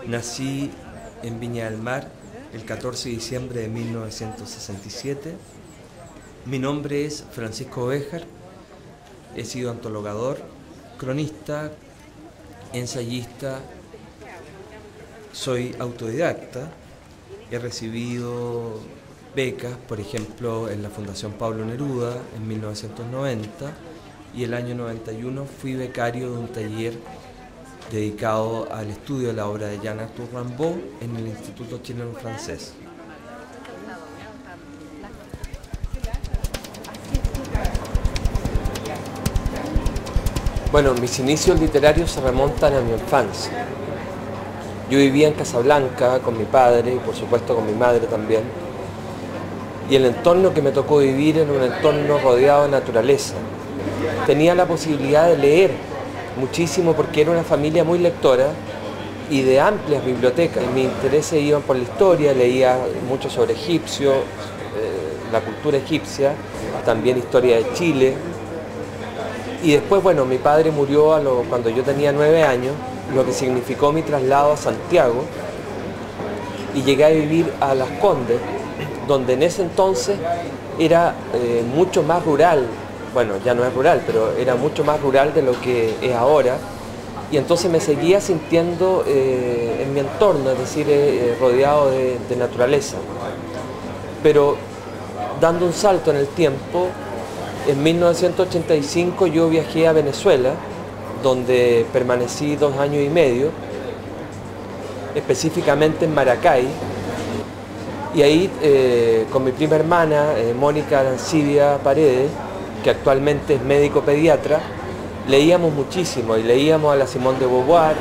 Nací en Viña del Mar el 14 de diciembre de 1967. Mi nombre es Francisco Béjar. He sido antologador, cronista, ensayista. Soy autodidacta. He recibido becas, por ejemplo, en la Fundación Pablo Neruda en 1990, y el año 91 fui becario de un taller dedicado al estudio de la obra de Jean-Arthur Rimbaud en el Instituto Chileno-Francés. Bueno, mis inicios literarios se remontan a mi infancia. Yo vivía en Casablanca con mi padre y por supuesto con mi madre también. Y el entorno que me tocó vivir era un entorno rodeado de naturaleza. Tenía la posibilidad de leer muchísimo porque era una familia muy lectora y de amplias bibliotecas. Mis intereses iban por la historia, leía mucho sobre egipcio, la cultura egipcia, también historia de Chile. Y después, bueno, mi padre murió cuando yo tenía 9 años, lo que significó mi traslado a Santiago, y llegué a vivir a Las Condes, donde en ese entonces era mucho más rural. Bueno, ya no es rural, pero era mucho más rural de lo que es ahora, y entonces me seguía sintiendo en mi entorno, es decir, rodeado de naturaleza. Pero dando un salto en el tiempo, en 1985 yo viajé a Venezuela, donde permanecí 2 años y medio, específicamente en Maracay, y ahí con mi prima hermana, Mónica Arancibia Paredes, que actualmente es médico pediatra, leíamos muchísimo y leíamos a la Simone de Beauvoir,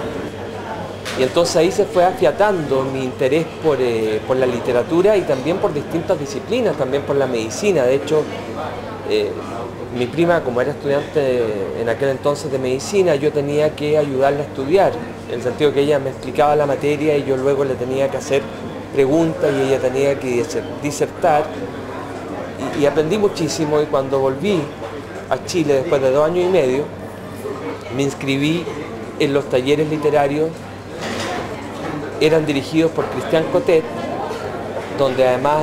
y entonces ahí se fue afiatando mi interés por la literatura y también por distintas disciplinas, también por la medicina. De hecho, mi prima, como era estudiante en aquel entonces de medicina, yo tenía que ayudarla a estudiar, en el sentido que ella me explicaba la materia y yo luego le tenía que hacer preguntas y ella tenía que disertar. Y aprendí muchísimo, y cuando volví a Chile después de 2 años y medio, me inscribí en los talleres literarios. Eran dirigidos por Cristian Cotet, donde además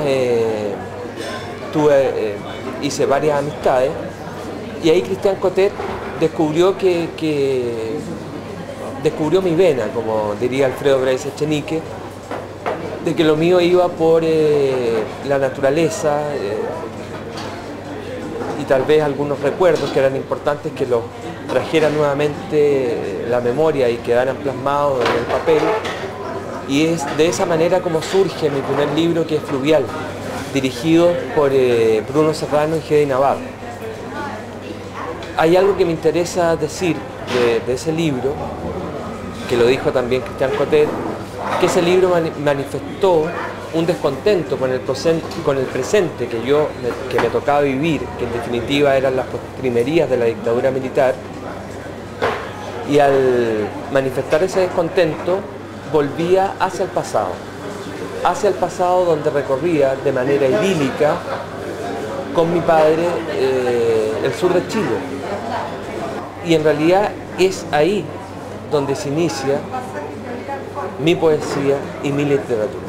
hice varias amistades, y ahí Cristian Cotet descubrió descubrió mi vena, como diría Alfredo Bryce Echenique, de que lo mío iba por la naturaleza, y tal vez algunos recuerdos que eran importantes que los trajeran nuevamente la memoria y quedaran plasmados en el papel. Y es de esa manera como surge mi primer libro, que es Fluvial, dirigido por Bruno Serrano y Gedi Navarro. Hay algo que me interesa decir de ese libro, que lo dijo también Cristian Cotet, que ese libro manifestó un descontento con el presente que me tocaba vivir, que en definitiva eran las postrimerías de la dictadura militar, y al manifestar ese descontento volvía hacia el pasado donde recorría de manera idílica con mi padre el sur de Chile. Y en realidad es ahí donde se inicia mi poesía y mi literatura.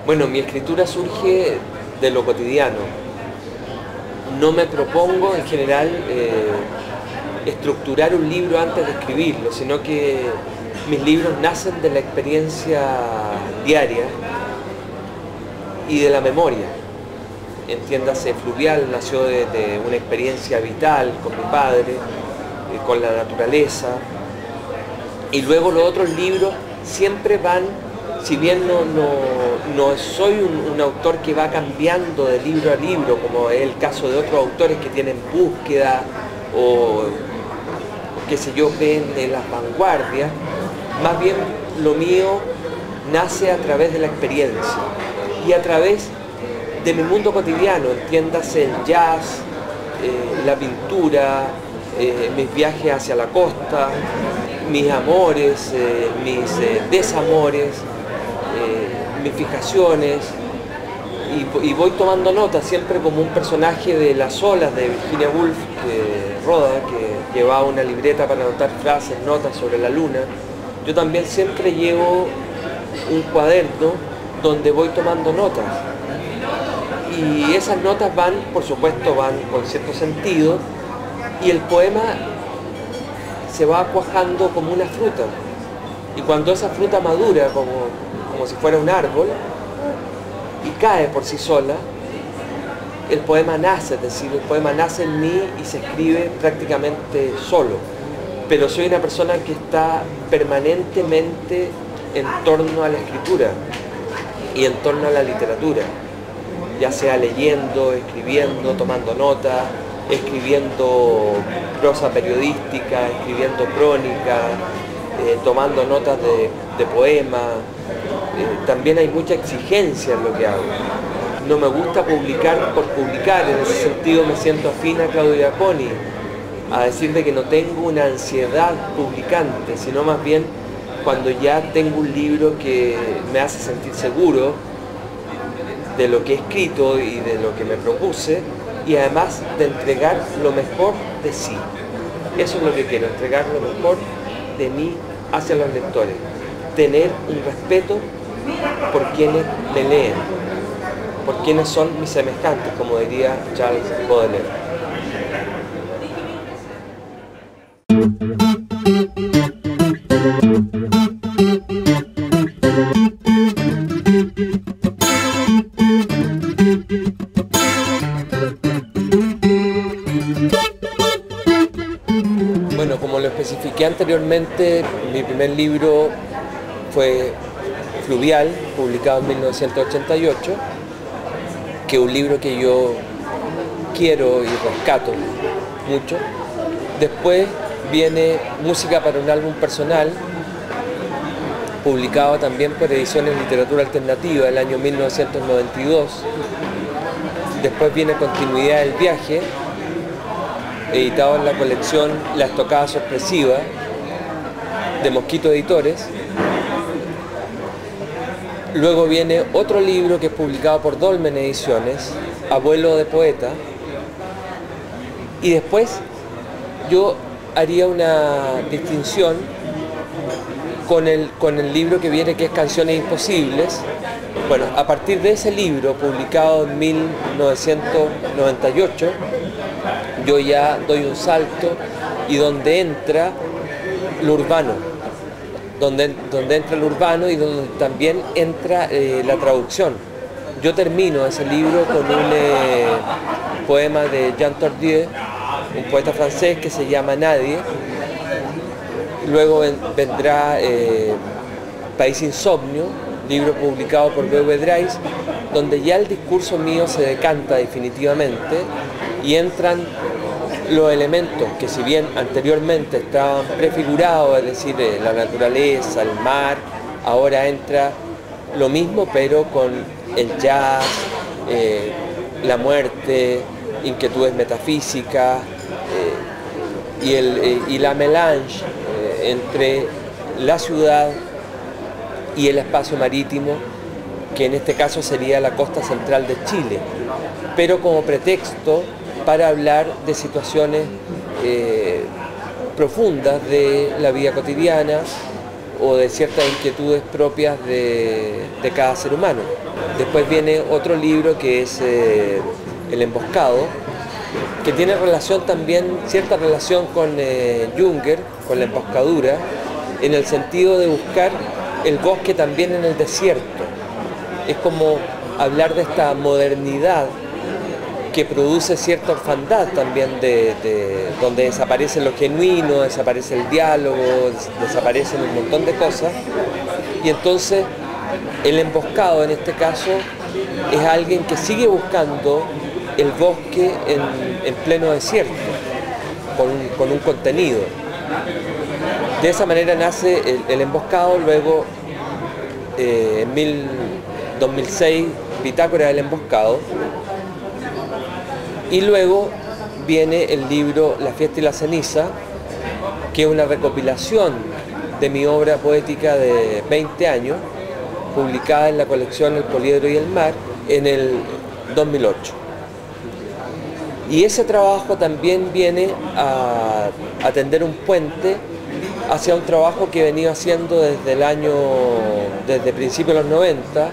Bueno, mi escritura surge de lo cotidiano. No me propongo en general estructurar un libro antes de escribirlo, sino que mis libros nacen de la experiencia diaria y de la memoria. Entiéndase, Fluvial nació de una experiencia vital con mi padre, con la naturaleza, y luego los otros libros siempre van, si bien no soy un autor que va cambiando de libro a libro, como es el caso de otros autores que tienen búsqueda o qué sé yo, ven en las vanguardias, más bien lo mío nace a través de la experiencia y a través de mi mundo cotidiano, entiéndase el jazz, la pintura, mis viajes hacia la costa, mis amores, mis desamores, mis fijaciones, y voy tomando notas, siempre como un personaje de Las olas de Virginia Woolf, que llevaba una libreta para anotar frases, notas sobre la luna. Yo también siempre llevo un cuaderno donde voy tomando notas. Y esas notas van, por supuesto, van con cierto sentido, y el poema se va cuajando como una fruta. Y cuando esa fruta madura, como si fuera un árbol, y cae por sí sola, el poema nace, es decir, el poema nace en mí y se escribe prácticamente solo. Pero soy una persona que está permanentemente en torno a la escritura y en torno a la literatura, ya sea leyendo, escribiendo, tomando notas, escribiendo prosa periodística, escribiendo crónica, tomando notas de poemas. También hay mucha exigencia en lo que hago. No me gusta publicar por publicar, en ese sentido me siento afín a Claudio Iaconi, a decirle que no tengo una ansiedad publicante, sino más bien cuando ya tengo un libro que me hace sentir seguro de lo que he escrito y de lo que me propuse, y además de entregar lo mejor de sí. Eso es lo que quiero, entregar lo mejor de mí hacia los lectores, tener un respeto por quienes me leen, por quienes son mis semejantes, como diría Charles Baudelaire. Bueno, como lo especifiqué anteriormente, mi primer libro fue Fluvial, publicado en 1988, que es un libro que yo quiero y rescato mucho. Después viene Música para un álbum personal, publicado también por Ediciones Literatura Alternativa el año 1992. Después viene Continuidad del viaje, editado en la colección La Estocada Sorpresiva de Mosquito Editores. Luego viene otro libro que es publicado por Dolmen Ediciones, Abuelo de Poeta. Y después yo haría una distinción con el libro que viene, que es Canciones Imposibles. Bueno, a partir de ese libro, publicado en 1998, yo ya doy un salto y donde entra lo urbano, donde entra el urbano y donde también entra la traducción. Yo termino ese libro con un poema de Jean Tordieu, un poeta francés que se llama Nadie. Luego vendrá País Insomnio, libro publicado por B.V. Drais, donde ya el discurso mío se decanta definitivamente y entran los elementos que, si bien anteriormente estaban prefigurados, es decir, la naturaleza, el mar, ahora entra lo mismo pero con el jazz, la muerte, inquietudes metafísicas y la melange entre la ciudad y el espacio marítimo, que en este caso sería la costa central de Chile, pero como pretexto para hablar de situaciones profundas de la vida cotidiana o de ciertas inquietudes propias de cada ser humano. Después viene otro libro que es El Emboscado, que tiene relación también, cierta relación con Junger, con la emboscadura, en el sentido de buscar el bosque también en el desierto. Es como hablar de esta modernidad que produce cierta orfandad también, donde desaparece lo genuino, desaparece el diálogo, desaparecen un montón de cosas. Y entonces el emboscado en este caso es alguien que sigue buscando el bosque en pleno desierto, con un contenido. De esa manera nace el Emboscado. Luego en 2006 Bitácora del Emboscado, y luego viene el libro La Fiesta y la Ceniza, que es una recopilación de mi obra poética de 20 años, publicada en la colección El Poliedro y el Mar, en el 2008. Y ese trabajo también viene a tender un puente hacia un trabajo que he venido haciendo desde principios de los 90,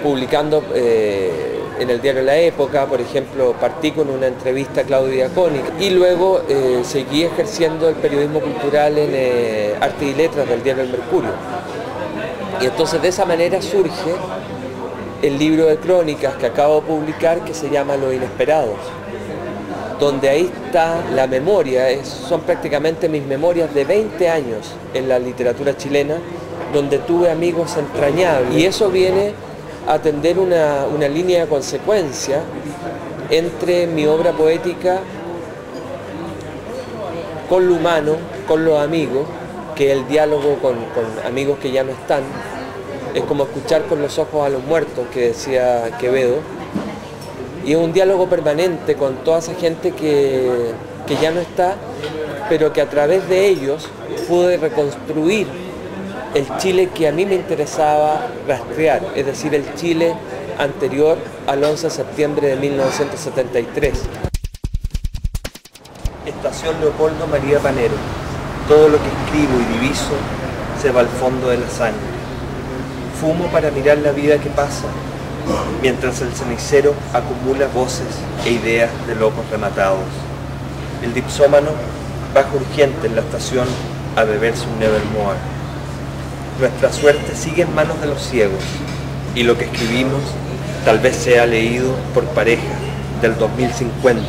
publicando en el diario La Época. Por ejemplo, partí con una entrevista a Claudio Diaconi y luego seguí ejerciendo el periodismo cultural en Arte y Letras del diario El Mercurio. Y entonces de esa manera surge el libro de crónicas que acabo de publicar, que se llama Los Inesperados, donde ahí está la memoria, son prácticamente mis memorias de 20 años en la literatura chilena, donde tuve amigos entrañables. Y eso viene a atender una línea de consecuencia entre mi obra poética con lo humano, con los amigos, que es el diálogo con amigos que ya no están. Es como escuchar con los ojos a los muertos, que decía Quevedo. Y es un diálogo permanente con toda esa gente que ya no está, pero que a través de ellos pude reconstruir el Chile que a mí me interesaba rastrear, es decir, el Chile anterior al 11 de septiembre de 1973. Estación Leopoldo María Panero. Todo lo que escribo y diviso se va al fondo de la sangre. Fumo para mirar la vida que pasa, mientras el cenicero acumula voces e ideas de locos rematados. El dipsómano baja urgente en la estación a beberse un Nevermore. Nuestra suerte sigue en manos de los ciegos, y lo que escribimos tal vez sea leído por pareja del 2050,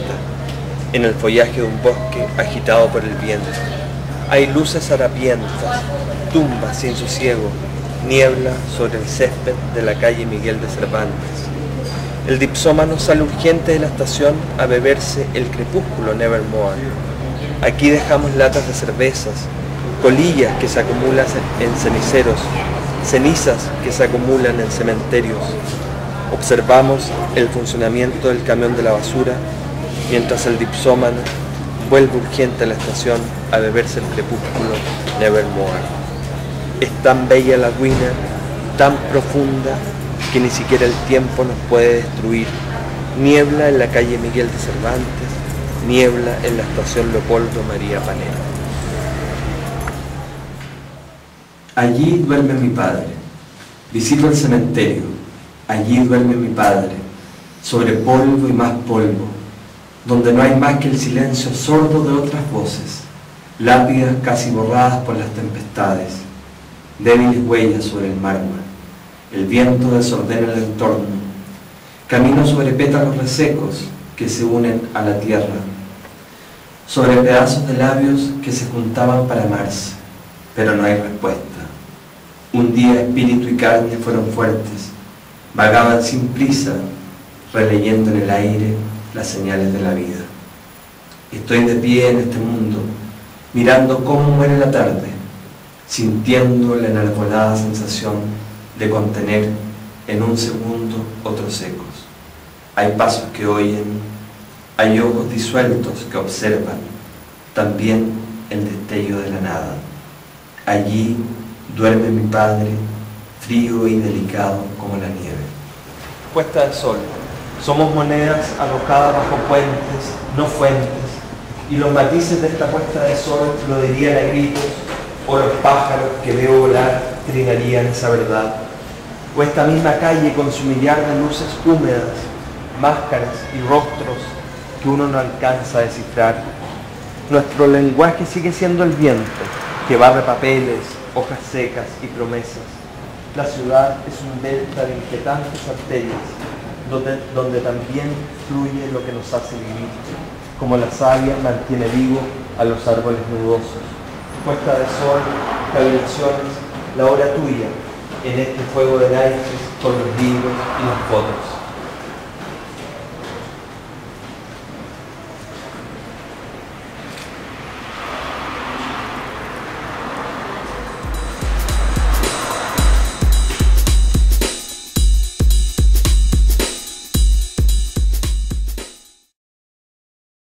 en el follaje de un bosque agitado por el viento. Hay luces harapientas, tumbas sin sosiego, niebla sobre el césped de la calle Miguel de Cervantes. El dipsómano sale urgente de la estación a beberse el crepúsculo Nevermore. Aquí dejamos latas de cervezas, colillas que se acumulan en ceniceros, cenizas que se acumulan en cementerios. Observamos el funcionamiento del camión de la basura, mientras el dipsómano vuelve urgente a la estación a beberse el crepúsculo Nevermore. Es tan bella la ruina, tan profunda, que ni siquiera el tiempo nos puede destruir. Niebla en la calle Miguel de Cervantes, niebla en la estación Leopoldo María Panero. Allí duerme mi padre. Visito el cementerio. Allí duerme mi padre, sobre polvo y más polvo, donde no hay más que el silencio sordo de otras voces, lápidas casi borradas por las tempestades, débiles huellas sobre el mármol. El viento desordena el entorno. Camino sobre pétalos resecos que se unen a la tierra, sobre pedazos de labios que se juntaban para amarse, pero no hay respuesta. Un día espíritu y carne fueron fuertes, vagaban sin prisa, releyendo en el aire las señales de la vida. Estoy de pie en este mundo, mirando cómo muere la tarde, sintiendo la enarbolada sensación de contener en un segundo otros ecos. Hay pasos que oyen, hay ojos disueltos que observan, también el destello de la nada. Allí duerme mi padre, frío y delicado como la nieve. Puesta de sol. Somos monedas alojadas bajo puentes, no fuentes, y los matices de esta puesta de sol lo dirían a gritos, o los pájaros que veo volar trinarían esa verdad. O esta misma calle con su millar de luces húmedas, máscaras y rostros que uno no alcanza a descifrar. Nuestro lenguaje sigue siendo el viento, que barre papeles, hojas secas y promesas. La ciudad es un delta de inquietantes arterias, donde también fluye lo que nos hace vivir, como la savia mantiene vivo a los árboles nudosos. Puesta de sol, cavilaciones, la hora tuya, en este fuego de naipes con los libros y las fotos.